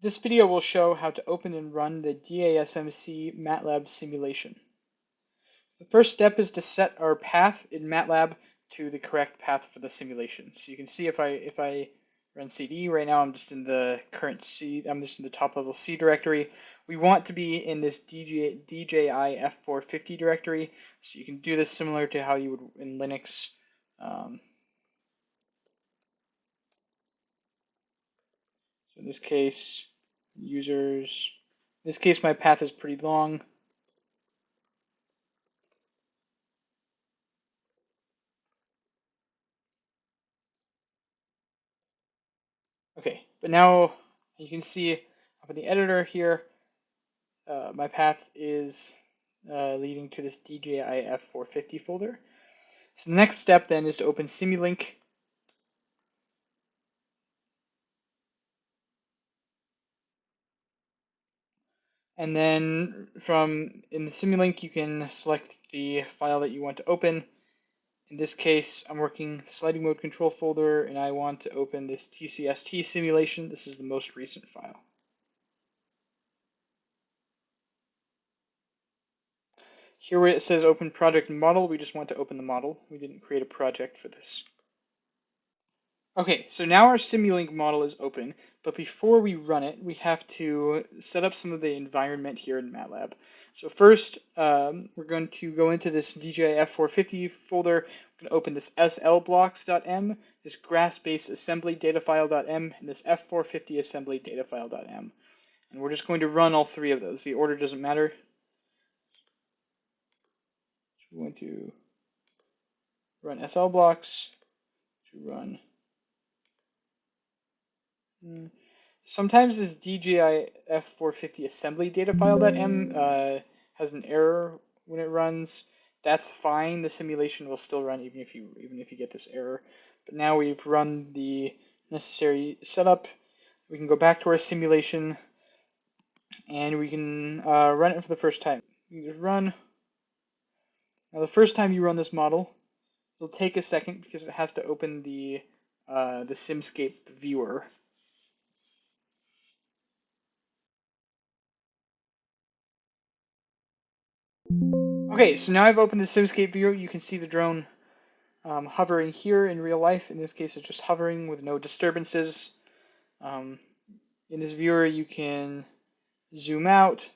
This video will show how to open and run the DASMC MATLAB simulation. The first step is to set our path in MATLAB to the correct path for the simulation. So you can see if I run CD right now, I'm just in the current C, I'm just in the top level C directory. We want to be in this DJI F450 directory. So you can do this similar to how you would in Linux. So in this case, users, in this case my path is pretty long. Okay, but now you can see up in the editor here, my path is leading to this DJI F450 folder. So the next step then is to open Simulink. And then from in the Simulink, you can select the file that you want to open. In this case, I'm working sliding mode control folder, and I want to open this TCST simulation. This is the most recent file. Here where it says open project model, we just want to open the model. We didn't create a project for this. Okay, so now our Simulink model is open, but before we run it, we have to set up some of the environment here in MATLAB. So first, we're going to go into this DJI F450 folder. We're going to open this slblocks.m, this grass-based assembly data file.m, and this F450 assembly data file.m. And we're just going to run all three of those. The order doesn't matter. So we're going to run slblocks, to run. Sometimes this DJI F450 assembly data file.m has an error when it runs. That's fine. The simulation will still run even if you get this error. But now we've run the necessary setup. We can go back to our simulation and we can run it for the first time. You just run. Now the first time you run this model, it'll take a second because it has to open the Simscape viewer. Okay, so now I've opened the Simscape viewer. You can see the drone hovering here in real life. In this case, it's just hovering with no disturbances. In this viewer, you can zoom out.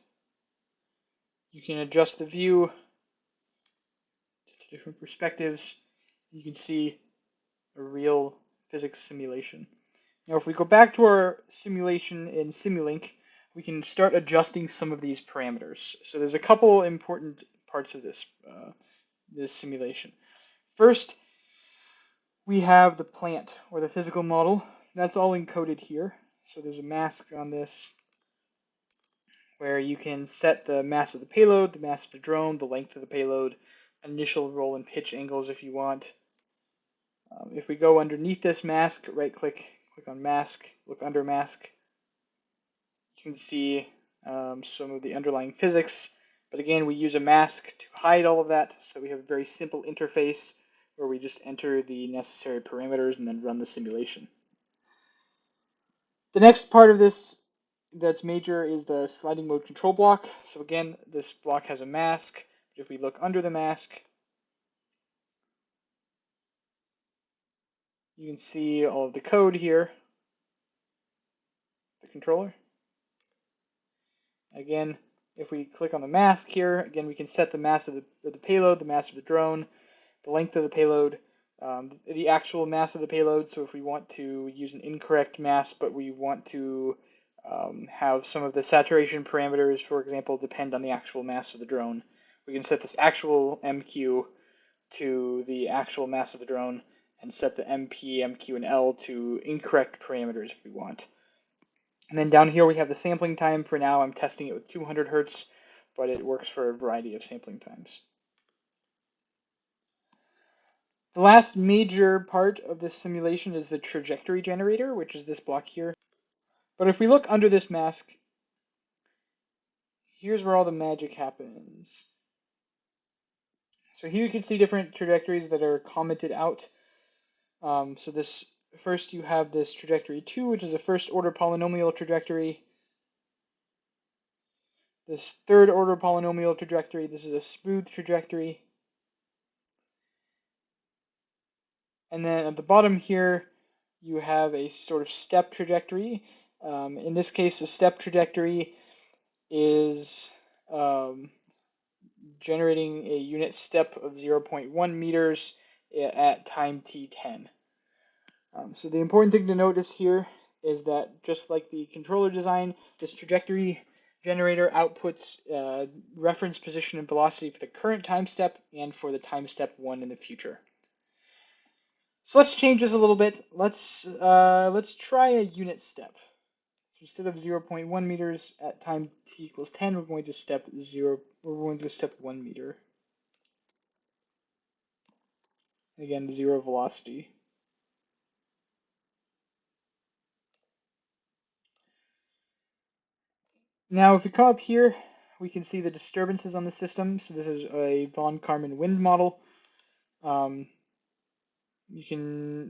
You can adjust the view to different perspectives. You can see a real physics simulation. Now, if we go back to our simulation in Simulink, we can start adjusting some of these parameters. So there's a couple important parts of this simulation. First, we have the plant or the physical model. That's all encoded here. So there's a mask on this where you can set the mass of the payload, the mass of the drone, the length of the payload, initial roll and pitch angles if you want. If we go underneath this mask, right click on mask, look under mask, you can see some of the underlying physics. But again, we use a mask to hide all of that, so we have a very simple interface where we just enter the necessary parameters and then run the simulation. The next part of this that's major is the sliding mode control block. So again, this block has a mask. If we look under the mask, you can see all of the code here, the controller. Again, if we click on the mask here, again, we can set the mass of the payload, the mass of the drone, the length of the payload, the actual mass of the payload. So if we want to use an incorrect mass, but we want to have some of the saturation parameters, for example, depend on the actual mass of the drone, we can set this actual MQ to the actual mass of the drone and set the MP, MQ, and L to incorrect parameters if we want. And then down here we have the sampling time. For now I'm testing it with 200 Hertz, but it works for a variety of sampling times. The last major part of this simulation is the trajectory generator, which is this block here. But if we look under this mask, here's where all the magic happens. So here you can see different trajectories that are commented out. So this first you have this trajectory 2, which is a first order polynomial trajectory. this third order polynomial trajectory. This is a smooth trajectory. And then at the bottom here, you have a sort of step trajectory. In this case, a step trajectory is generating a unit step of 0.1 meters at time t10. So the important thing to notice here is that just like the controller design, this trajectory generator outputs reference position and velocity for the current time step and for the time step 1 in the future. So let's change this a little bit. Let's try a unit step. So instead of 0.1 meters at time t equals 10, we're going to step 1 meter. Again, 0 velocity. Now, if we come up here, we can see the disturbances on the system. So this is a von Karman wind model. The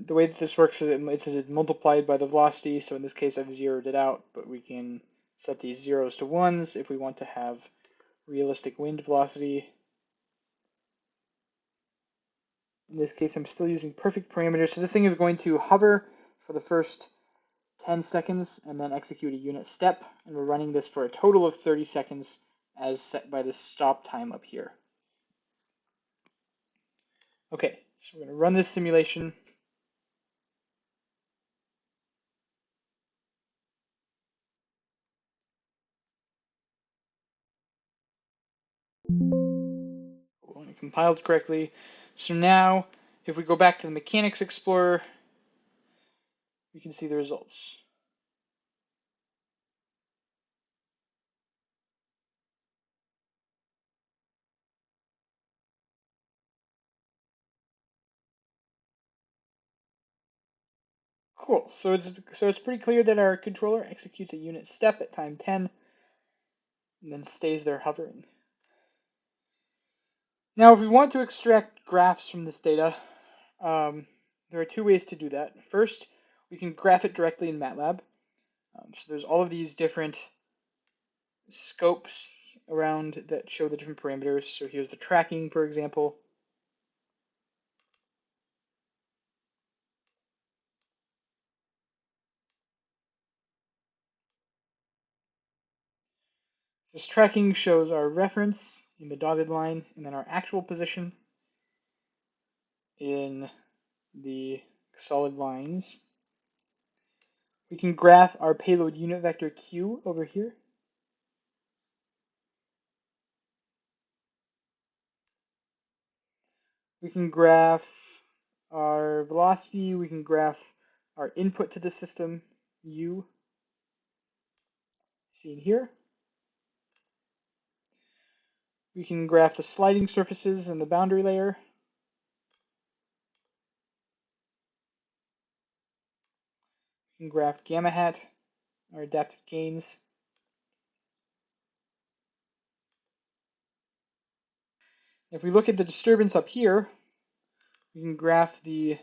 way that this works is it's multiplied by the velocity. So in this case, I've zeroed it out, but we can set these zeros to ones if we want to have realistic wind velocity. In this case, I'm still using perfect parameters. So this thing is going to hover for the first 10 seconds and then execute a unit step. And we're running this for a total of 30 seconds as set by the stop time up here. Okay, so we're going to run this simulation. When it compiled correctly. So now, if we go back to the Mechanics Explorer, we can see the results. Cool. So it's pretty clear that our controller executes a unit step at time 10 and then stays there hovering. Now, if we want to extract graphs from this data, there are two ways to do that. First, we can graph it directly in MATLAB. So there's all of these different scopes around that show the different parameters. So here's the tracking, for example. This tracking shows our reference in the dotted line and then our actual position in the solid lines. We can graph our payload unit vector q over here. We can graph our velocity. We can graph our input to the system, u, seen here. We can graph the sliding surfaces and the boundary layer. We can graph gamma hat, our adaptive gains. If we look at the disturbance up here, we can graph the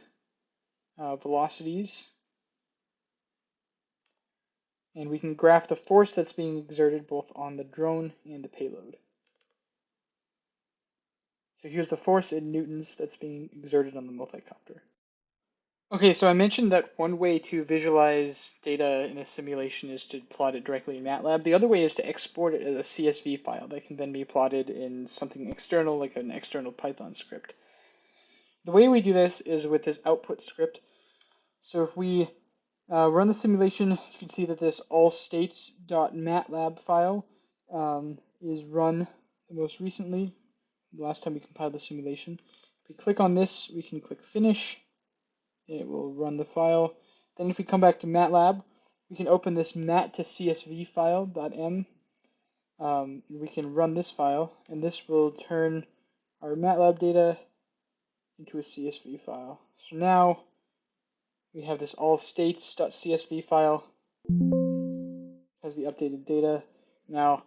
velocities, and we can graph the force that's being exerted both on the drone and the payload. So here's the force in newtons that's being exerted on the multicopter. Okay, so I mentioned that one way to visualize data in a simulation is to plot it directly in MATLAB. The other way is to export it as a CSV file that can then be plotted in something external, like an external Python script. The way we do this is with this output script. So if we run the simulation, you can see that this allstates.matlab file is run most recently, the last time we compiled the simulation. If we click on this, we can click Finish. It will run the file. Then if we come back to MATLAB, we can open this mat to CSV file .m. We can run this file, and this will turn our MATLAB data into a CSV file. So now we have this allstates.csv file. Has the updated data. Now,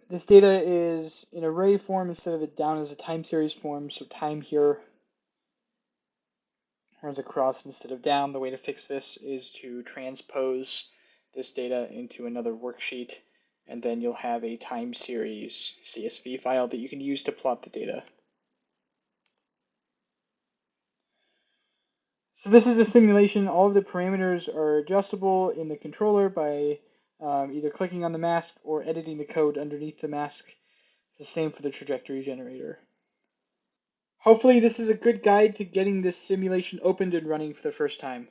this data is in array form instead of it down as a time series form, so time here runs across instead of down. The way to fix this is to transpose this data into another worksheet and then you'll have a time series CSV file that you can use to plot the data. So this is a simulation. All of the parameters are adjustable in the controller by either clicking on the mask or editing the code underneath the mask. It's the same for the trajectory generator. Hopefully this is a good guide to getting this simulation opened and running for the first time.